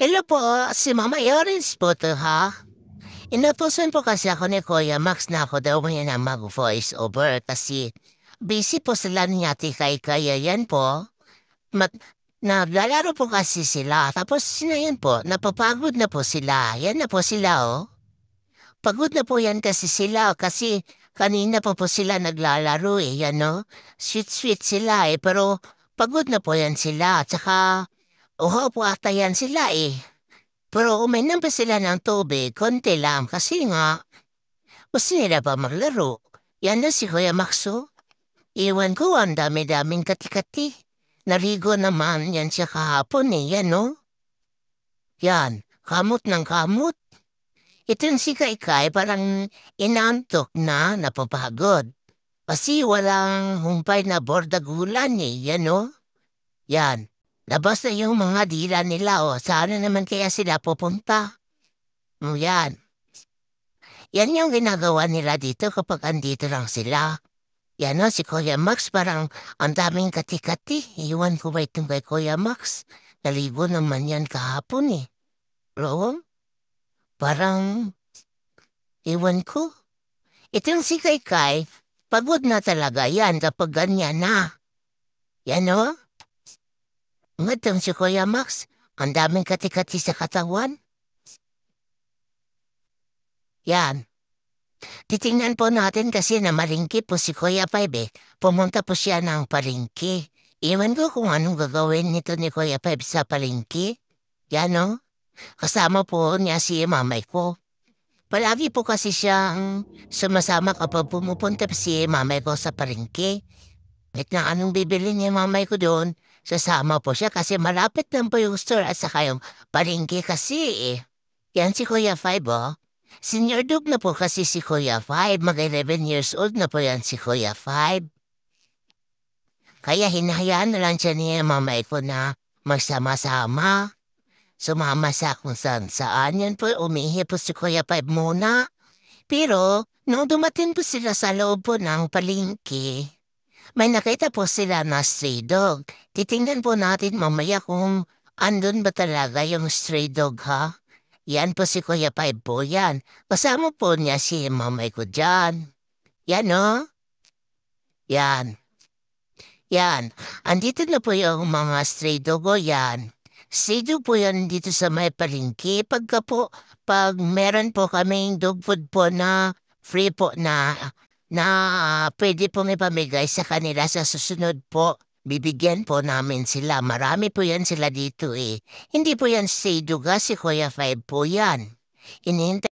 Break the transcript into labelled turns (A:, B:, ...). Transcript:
A: Hello po, si Mama Yoris po 'to, ha? Inutusan po kasi ako ni Kuya Max na ako daw ngayon ang mag-voice over kasi busy po sila ni Ate Kaya yan po. Mat naglalaro po kasi sila tapos ngayon po napapagod na po sila. Yan na po sila, oh. Pagod na po yan kasi sila kasi kanina pa po sila naglalaro, eh, yan 'no. Sweet-sweet sila, eh, pero pagod na po yan sila tsaka uhaw po ata yan sila, eh. Pero uminom pa sila ng tubig, konti lang kasi nga gusto nila pa maglaro. Yan na si Kuya Maxo. Iwan ko ang dami-daming kati-kati. Naligo naman yan siya kahapon, eh, yan, no? Yan, kamot ng kamot. Itong si Kaikai parang inantok na napapagod. Kasi walang humpay na bordagulan, eh, yan, no? Yan, labas na yung mga dila nila, oh. Sana naman kaya sila pupunta. Yan. Yan yung ginagawa nila dito kapag andito lang sila. Yan o, si Kuya Max parang ang daming kati-kati. Iwan ko ba itong kay Kuya Max? Naligo naman yan kahapon, eh. Oo, parang iwan ko. Itong si Kai, pagod na talaga yan kapag ganyan na. Yan o. Itong si Kuya Max, ang daming kati-kati sa katawan. Yan. Titingnan po natin kasi na malingki po si Kuya Five, eh. Pumunta po siya ng palengke. Iwan ko kung anong gagawin nito ni Kuya Five sa palengke. Yan, no? Kasama po niya si mamay ko. Palagi po kasi siyang sumasama kapag pumupunta pa si mamay ko sa palengke. Kahit na anong bibili ni mamay ko doon, sasama po siya kasi malapit lang po yung store at saka yung palengke kasi, eh. Yan si Kuya Five, oh. Senior dog na po kasi si Kuya Five. Mag-11 years old na po yan si Kuya Five. Kaya hinahayaan na lang siya ni mamay ko na magsama-sama. Sumama sa kung saan. Yan po, umihi po si Kuya Five muna. Pero, nung dumating po sila sa loob po ng palengke, may nakita po sila na stray dog. Titingnan po natin mamaya kung andun ba talaga yung stray dog, ha? Yan po si Kuya Five po yan. Kasama po niya si mamay ko dyan. Yan, no? Yan. Yan. Andito na po yung mga stray dog, o yan. Stray dog po yan dito sa may palengke. Pag meron po kaming dog food po na free po na pwede pong ipamigay sa kanila sa susunod po. Bibigyan po namin sila. Marami po yan sila dito, eh. Hindi po yan stray dog, ha? Si Kuya Five po yan. Inihintay